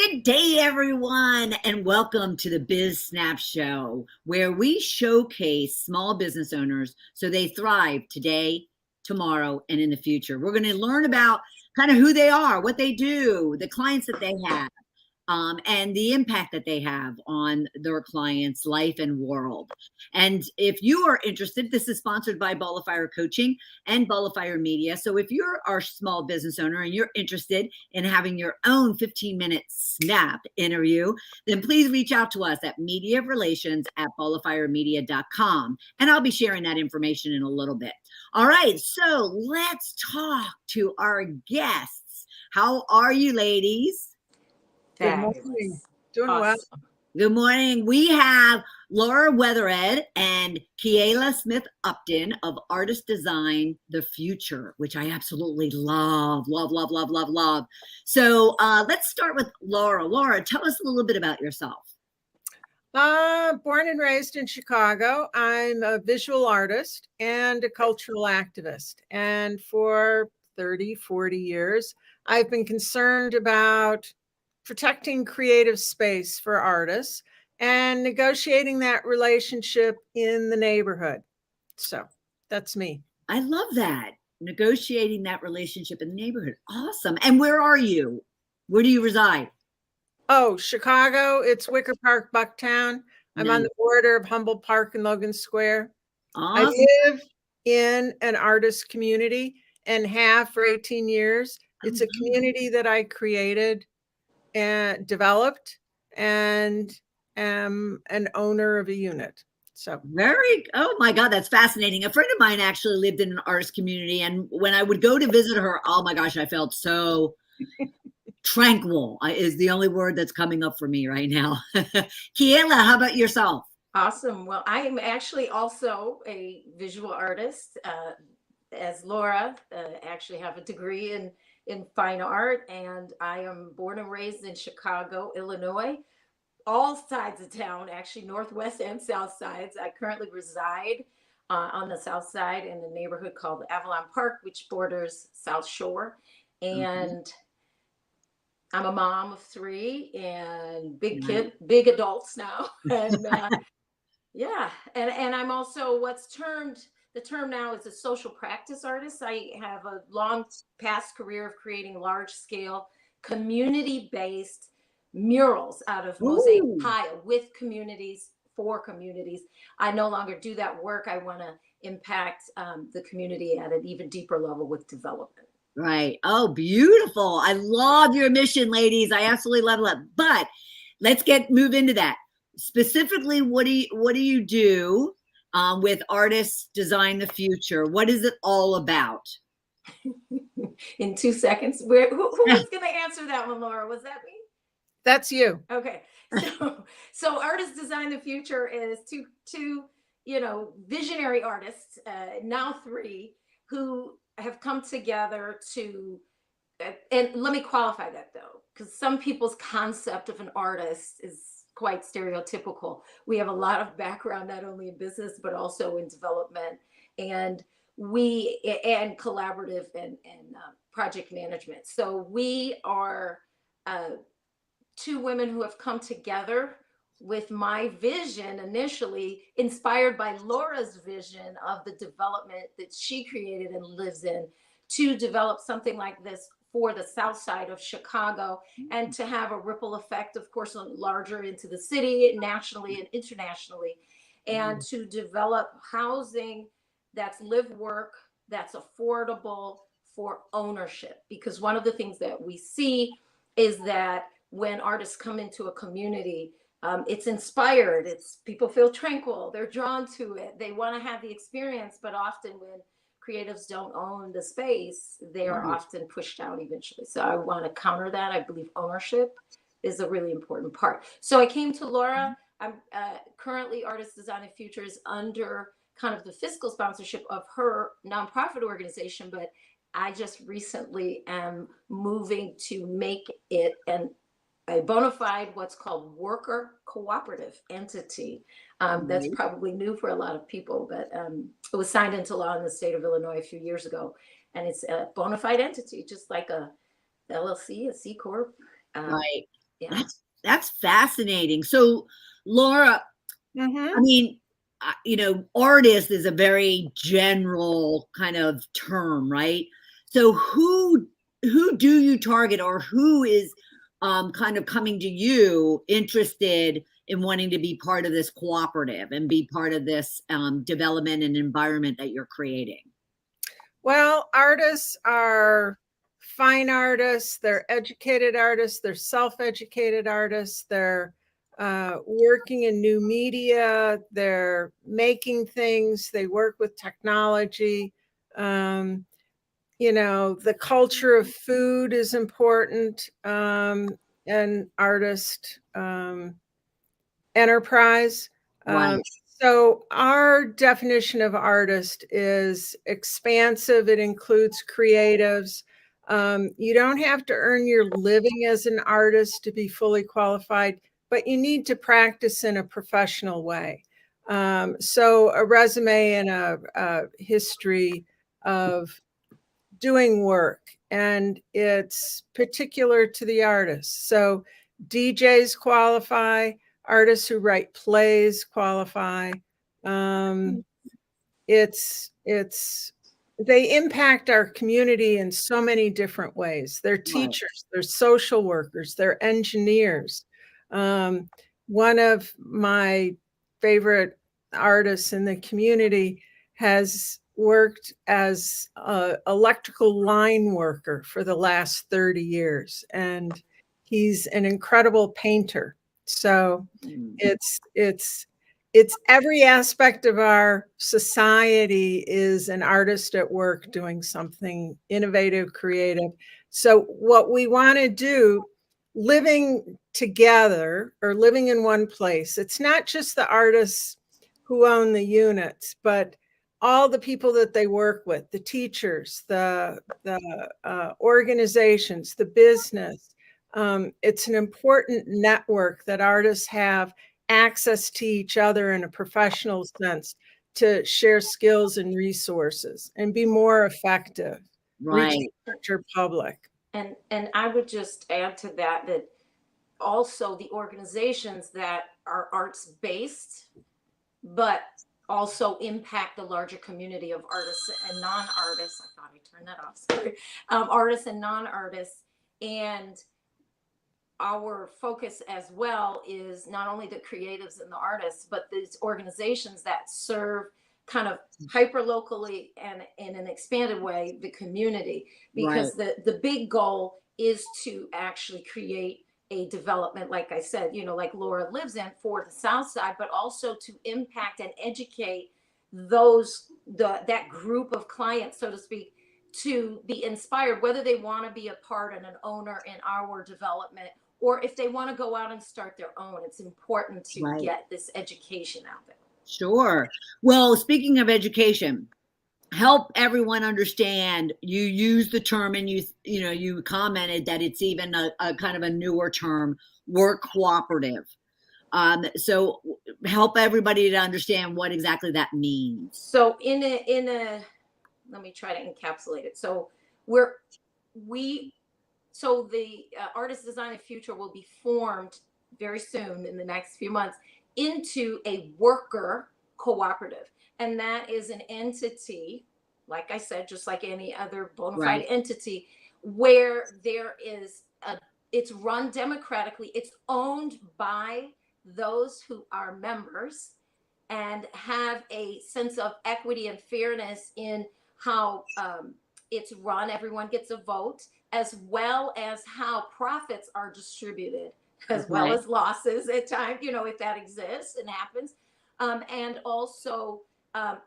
Good day, everyone, and welcome to the Biz SNAP Show, where we showcase small business owners so they thrive today, tomorrow, and in the future. We're going to learn about kind of who they are, what they do, the clients that they have, and the impact that they have on their clients' life and world. And if you are interested, this is sponsored by Fire Coaching and Fire Media. So if you're our small business owner and you're interested in having your own 15-minute SNAP interview, then please reach out to us at mediarelations@bolifiremedia.com. And I'll be sharing that information in a little bit. All right, so let's talk to our guests. How are you, ladies? Good morning. Doing awesome. well. Good morning. We have Laura Weathered and Kiela Smith-Upton of Artist Design The Future, which I absolutely love. So let's start with Laura. Laura, tell us a little bit about yourself. Born and raised in Chicago. I'm a visual artist and a cultural activist. And for 30, 40 years, I've been concerned about protecting creative space for artists and negotiating that relationship in the neighborhood. So that's me. I love that. Negotiating that relationship in the neighborhood. Awesome. And where are you? Where do you reside? Oh, Chicago. It's Wicker Park, Bucktown. I'm on the border of Humboldt Park and Logan Square. Awesome. I live in an artist community and have for 18 years. It's a community that I created and developed and am an owner of a unit. So oh my God, that's fascinating. A friend of mine actually lived in an artist community, and when I would go to visit her, oh my gosh, I felt so tranquil is the only word that's coming up for me right now. Kiela, how about yourself? Awesome. Well, I am actually also a visual artist. As Laura, actually have a degree in fine art, and I am born and raised in Chicago, Illinois, all sides of town, actually northwest and south sides. I currently reside on the south side in a neighborhood called Avalon Park, which borders South Shore. And I'm a mom of 3 and big adults now. And yeah, and I'm also the term now is a social practice artist. I have a long past career of creating large scale community-based murals out of mosaic tile with communities, for communities. I no longer do that work. I want to impact the community at an even deeper level with development. Right. Oh, beautiful. I love your mission, ladies. I absolutely love it. But let's move into that. Specifically, what do you do with Artists Design the Future? What is it all about? In 2 seconds, who was going to answer that one, Laura? Was that me? That's you. Okay. So Artists Design the Future is two visionary artists, now 3, who have come together to, and let me qualify that though, because some people's concept of an artist is quite stereotypical. We have a lot of background, not only in business, but also in development and collaborative and project management. So we are 2 women who have come together with my vision, initially inspired by Laura's vision of the development that she created and lives in, to develop something like this for the south side of Chicago and to have a ripple effect, of course, larger into the city, nationally and internationally, and to develop housing that's live work, that's affordable for ownership. Because one of the things that we see is that when artists come into a community, it's inspired, people feel tranquil, they're drawn to it, they want to have the experience, but often when creatives don't own the space, they are often pushed out eventually. So I want to counter that. I believe ownership is a really important part. So I came to Laura. I'm currently Artist Design the Future is under kind of the fiscal sponsorship of her nonprofit organization, but I just recently am moving to make it a bona fide, what's called worker cooperative entity. That's probably new for a lot of people, but it was signed into law in the state of Illinois a few years ago. And it's a bona fide entity, just like a LLC, a C Corp. Right. Yeah. That's fascinating. So, Laura, Mm-hmm. I mean, artist is a very general kind of term, right? So who do you target, or who is kind of coming to you interested in wanting to be part of this cooperative and be part of this development and environment that you're creating? Well, artists are fine artists, they're educated artists, they're self-educated artists, they're working in new media, they're making things, they work with technology. The culture of food is important, and artist enterprise. Right. So our definition of artist is expansive. It includes creatives. You don't have to earn your living as an artist to be fully qualified, but you need to practice in a professional way. So a resume and a history of doing work, and it's particular to the artist. So DJs qualify, artists who write plays qualify. They impact our community in so many different ways. They're teachers, they're social workers, they're engineers. One of my favorite artists in the community has worked as an electrical line worker for the last 30 years, and he's an incredible painter. So it's every aspect of our society is an artist at work doing something innovative, creative. So what we want to do, living together or living in one place, it's not just the artists who own the units, but all the people that they work with, the teachers, the organizations, the business. It's an important network that artists have access to each other in a professional sense to share skills and resources and be more effective, reach the larger public. And I would just add to that also the organizations that are arts based, but also impact the larger community of artists and non-artists. I thought I turned that off. Sorry. Artists and non-artists. And our focus as well is not only the creatives and the artists, but these organizations that serve kind of hyper locally and in an expanded way the community, because the big goal is to actually create a development, like I said, like Laura lives in, for the South Side, but also to impact and educate that group of clients, so to speak, to be inspired, whether they want to be a part and an owner in our development, or if they want to go out and start their own. It's important to get this education out there. Sure. Well, speaking of education, help everyone understand. You use the term, and you commented that it's even a kind of a newer term, work cooperative. So help everybody to understand what exactly that means. So let me try to encapsulate it. So the Artist Design the Future will be formed very soon in the next few months into a worker cooperative. And that is an entity, like I said, just like any other bona fide entity, where it's run democratically. It's owned by those who are members and have a sense of equity and fairness in how it's run. Everyone gets a vote, as well as how profits are distributed, as well as losses at times, if that exists and happens. And also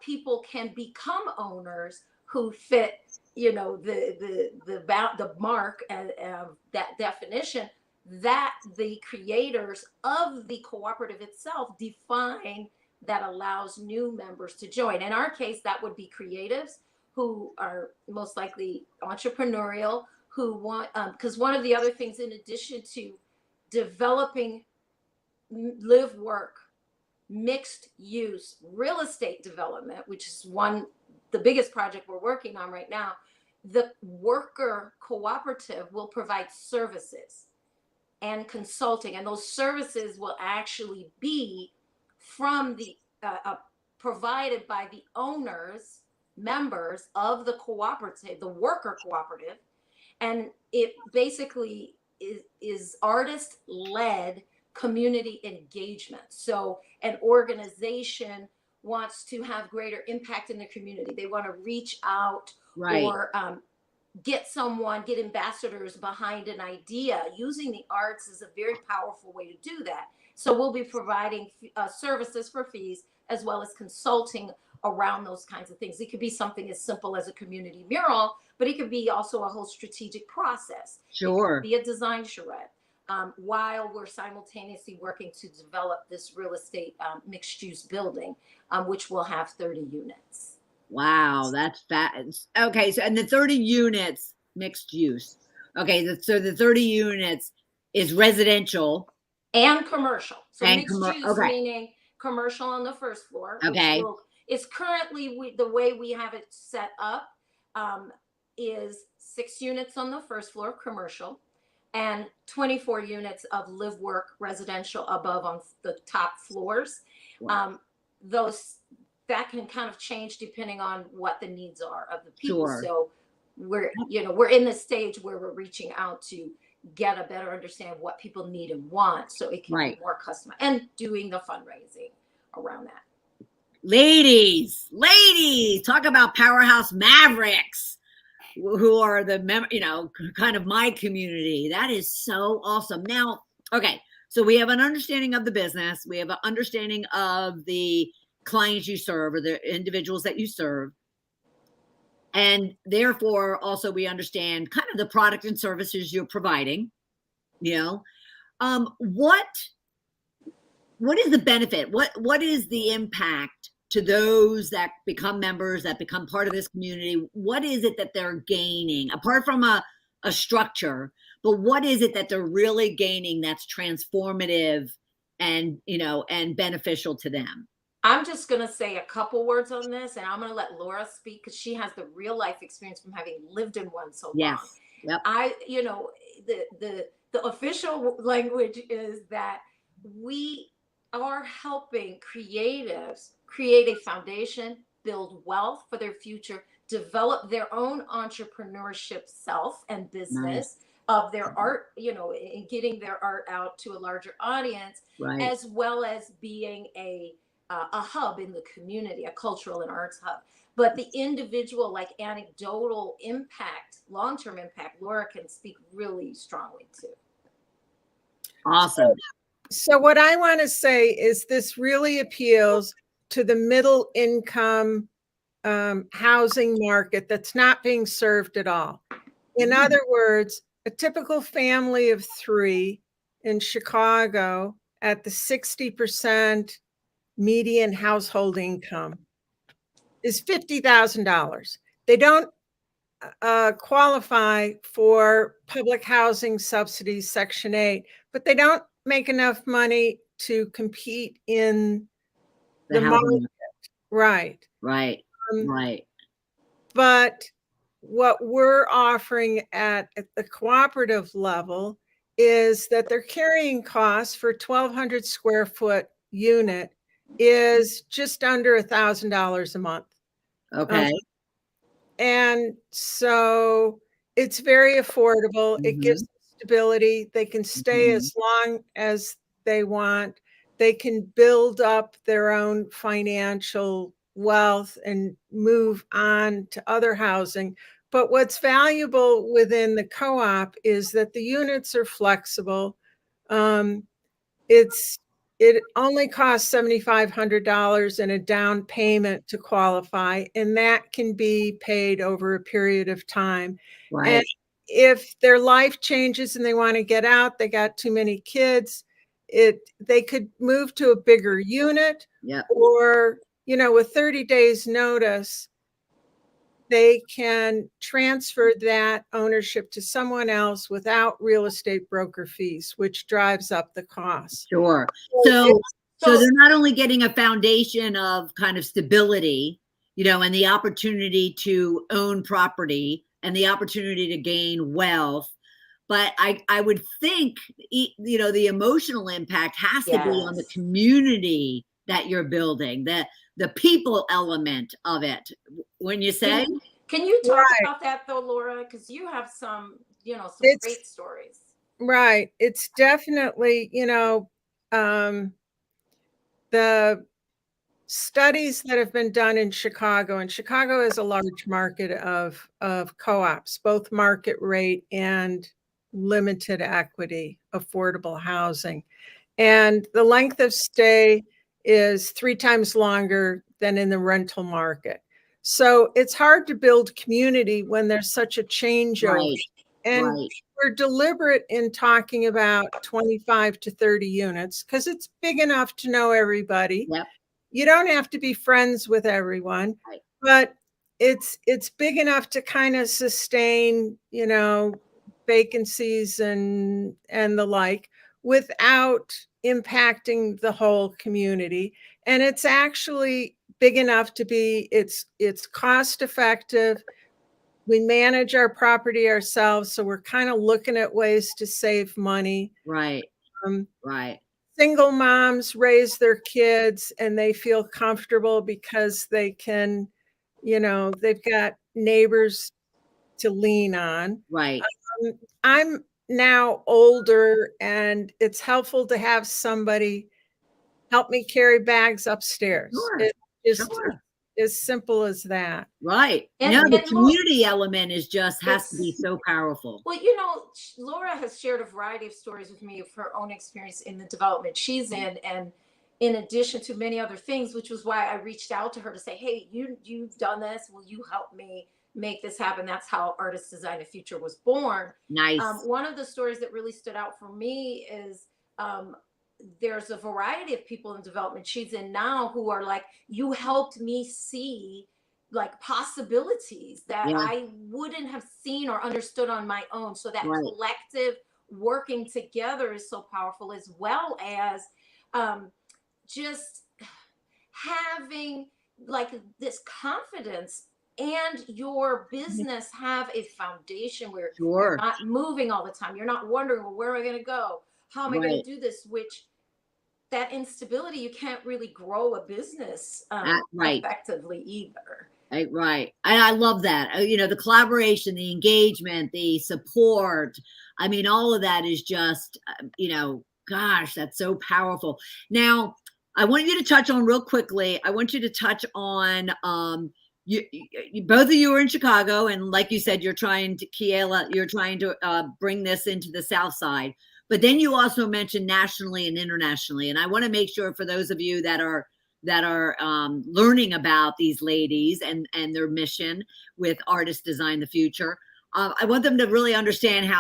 people can become owners who fit, the mark and that definition that the creators of the cooperative itself define, that allows new members to join. In our case, that would be creatives who are most likely entrepreneurial, who want, because one of the other things, in addition to developing live work, mixed use real estate development, which is the biggest project we're working on right now, the worker cooperative will provide services. and consulting. And those services will actually be from the provided by the owners, members of the cooperative, the worker cooperative. And it basically is artist-led community engagement. So an organization wants to have greater impact in the community. They want to reach out, Right. or get ambassadors behind an idea. Using the arts is a very powerful way to do that. So we'll be providing services for fees, as well as consulting around those kinds of things. It could be something as simple as a community mural, but it could be also a whole strategic process. Sure. It could be a design charrette, while we're simultaneously working to develop this real estate mixed-use building, which will have 30 units. Wow, that's fast. Okay, so and the 30 units mixed use. Okay, so the 30 units is residential and commercial. So and mixed use, okay. meaning commercial on the first floor. Okay. Is currently the way we have it set up is 6 units on the first floor, commercial, and 24 units of live work residential above on the top floors. Wow. That can kind of change depending on what the needs are of the people. Sure. So we're in the stage where we're reaching out to get a better understanding of what people need and want, so it can be more customized, and doing the fundraising around that. Ladies, talk about powerhouse mavericks who are the kind of my community. That is so awesome. Now, okay, so we have an understanding of the business. We have an understanding of the clients you serve, or the individuals that you serve. And therefore, also we understand kind of the product and services you're providing. What is the benefit? What is the impact to those that become members, that become part of this community? What is it that they're gaining, apart from a structure? But what is it that they're really gaining that's transformative and beneficial to them? I'm just going to say a couple words on this, and I'm going to let Laura speak, because she has the real life experience from having lived in one so long. Yep. The official language is that we are helping creatives create a foundation, build wealth for their future, develop their own entrepreneurship self and business of their art, and getting their art out to a larger audience, as well as being a hub in the community, a cultural and arts hub. But the individual, anecdotal impact, long-term impact, Laura can speak really strongly to. Awesome. So what I want to say is this really appeals to the middle income housing market that's not being served at all. In other words, a typical family of 3 in Chicago at the 60% median household income is $50,000. They don't qualify for public housing subsidies, Section 8, but they don't make enough money to compete in the market. Right. But what we're offering at the cooperative level is that their carrying costs for 1,200 square foot unit is just under $1,000 a month. Okay. And so it's very affordable. It gives them stability. They can stay as long as they want. They can build up their own financial wealth and move on to other housing. But what's valuable within the co-op is that the units are flexible. It only costs $7,500 in a down payment to qualify, and that can be paid over a period of time. And if their life changes and they want to get out, they got too many kids, they could move to a bigger unit, or with 30 days notice, they can transfer that ownership to someone else without real estate broker fees, which drives up the cost. Sure. So they're not only getting a foundation of kind of stability, and the opportunity to own property and the opportunity to gain wealth, but I would think, you know, the emotional impact has to be on the Yes. community that you're building, the people element of it. When you say, Can you talk Right. about that though, Laura? Because you have some, you know, some It's great stories. right. It's definitely, you know, the studies that have been done in Chicago, and Chicago is a large market of co-ops, both market rate and limited equity, affordable housing. And the length of stay is 3 times longer than in the rental market. So it's hard to build community when there's such a changeover. right, And right, we're deliberate in talking about 25 to 30 units because it's big enough to know everybody. yep, You don't have to be friends with everyone, right, but it's big enough to kind of sustain, you know, vacancies and the like without impacting the whole community. And it's actually big enough to be it's cost effective. We manage our property ourselves, so we're kind of looking at ways to save money. right, Um, right, Single moms raise their kids and they feel comfortable because they can, you know, they've got neighbors to lean on. right. I'm now older and it's helpful to have somebody help me carry bags upstairs. Sure, It's just sure. as simple as that. Right. And, No, the and Laura, community element is just has to be it's, so powerful. well, you know, Laura has shared a variety of stories with me of her own experience in the development she's in, and in addition to many other things, which was why I reached out to her to say, "Hey, you've done this. Will you help me make this happen?" That's how Artist Design the Future was born. Nice. One of the stories that really stood out for me is um, there's a variety of people in development she's in now who are like, "You helped me see like possibilities that Yeah, I wouldn't have seen or understood on my own." So that right, collective working together is so powerful, as well as um, just having like this confidence and your business have a foundation where you're sure. not moving all the time. You're not wondering, well, where am I going to go? How am I going Right. to do this? Which that instability, you can't really grow a business Right. effectively either. Right. And I love that. You know, the collaboration, the engagement, the support. I mean, all of that is just, you know, gosh, that's so powerful. Now, I want you to touch on real quickly. I want you to touch on both of you are in Chicago, and like you said, you're trying to Kiela, you're trying to bring this into the South Side. But then you also mentioned nationally and internationally, and I want to make sure for those of you that are learning about these ladies and their mission with Artist Design the Future. I want them to really understand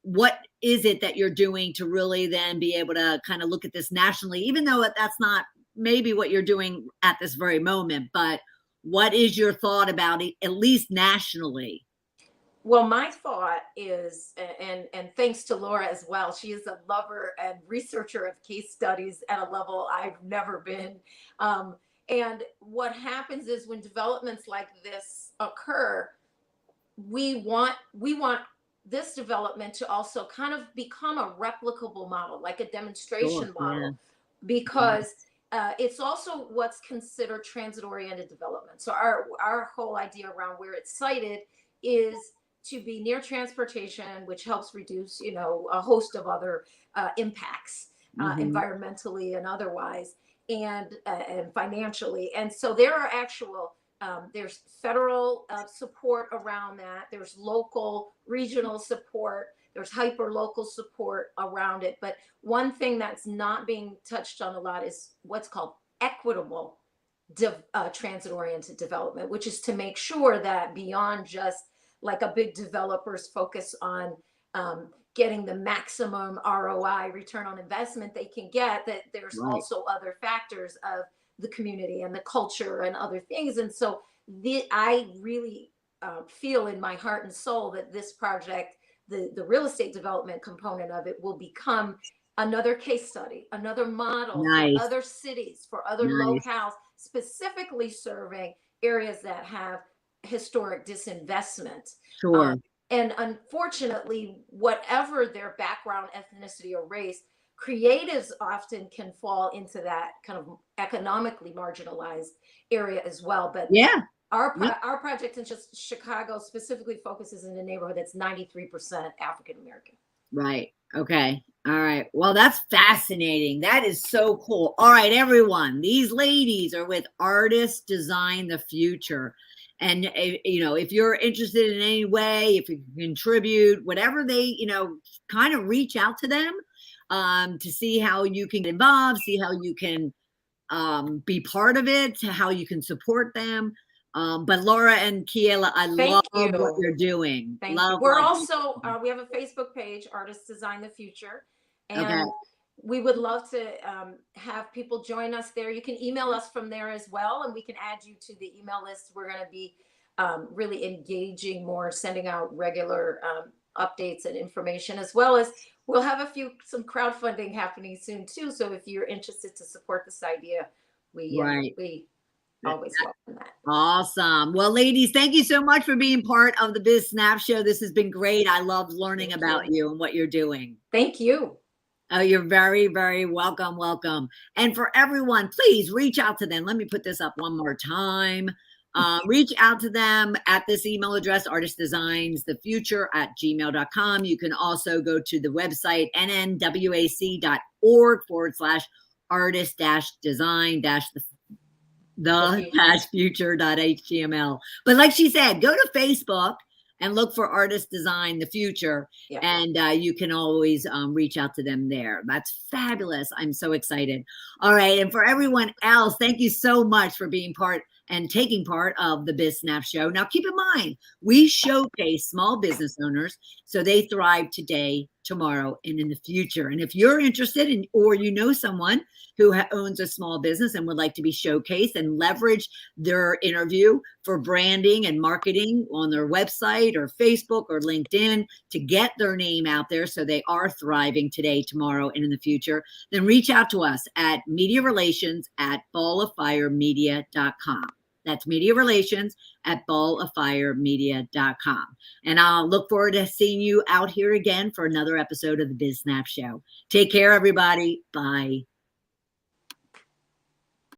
what is it that you're doing to really then be able to kind of look at this nationally, even though that's not maybe what you're doing at this very moment, but what is your thought about it, at least nationally? Well, my thought is, and thanks to Laura as well, she is a lover and researcher of case studies at a level I've never been. And what happens is when developments like this occur, we want this development to also kind of become a replicable model, like a Sure. demonstration Yeah. model, because it's also what's considered transit-oriented development. So our whole idea around where it's sited is to be near transportation, which helps reduce, you know, a host of other impacts, Mm-hmm. environmentally and otherwise, and financially. And so there are actual there's federal support around that. There's local, regional support. There's hyper local support around it. But one thing that's not being touched on a lot is what's called equitable transit oriented development, which is to make sure that beyond just like a big developer's focus on getting the maximum ROI, return on investment they can get, that there's Right. also other factors of the community and the culture and other things. And so I really feel in my heart and soul that this project, the real estate development component of it, will become another case study, another model for Nice. other cities, for other Nice. locales, specifically serving areas that have historic disinvestment. Sure. And unfortunately, whatever their background, ethnicity, or race, creatives often can fall into that kind of economically marginalized area as well. But Yeah. our project in just Chicago specifically focuses in a neighborhood that's 93% African American. Right. Okay. All right. Well, that's fascinating. That is so cool. All right, everyone. These ladies are with Artists Design the Future. And, if you're interested in any way, if you can contribute, whatever they, kind of reach out to them to see how you can get involved, see how you can be part of it, to how you can support them. But Laura and Kiela, I love what you're doing. Thank you. We're also, we have a Facebook page, Artists Design the Future. And we would love to have people join us there. You can email us from there as well, and we can add you to the email list. We're going to be really engaging more, sending out regular updates and information, as well as we'll have some crowdfunding happening soon too. So if you're interested to support this idea, we always welcome that. Awesome. Well, ladies, thank you so much for being part of the Biz SNAP Show. This has been great. I love learning about you and what you're doing. Thank you. Oh, you're very, very welcome. Welcome. And for everyone, please reach out to them. Let me put this up one more time. Reach out to them at this email address, artistdesignsthefuture@gmail.com. You can also go to the website, nnwac.org/artist-design-the-future.html. But like she said, go to Facebook and look for Artist Design the Future. Yeah. And you can always reach out to them there. That's fabulous. I'm so excited. All right. And for everyone else, thank you so much for being part and taking part of the Biz SNAP Show. Now, keep in mind, we showcase small business owners so they thrive today, tomorrow, and in the future. And if you're interested in, or you know someone who owns a small business and would like to be showcased and leverage their interview for branding and marketing on their website or Facebook or LinkedIn to get their name out there so they are thriving today, tomorrow, and in the future, then reach out to us at mediarelations@balloffiremedia.com. That's mediarelations@balloffiremedia.com. And I'll look forward to seeing you out here again for another episode of the Biz SNAP Show. Take care, everybody. Bye.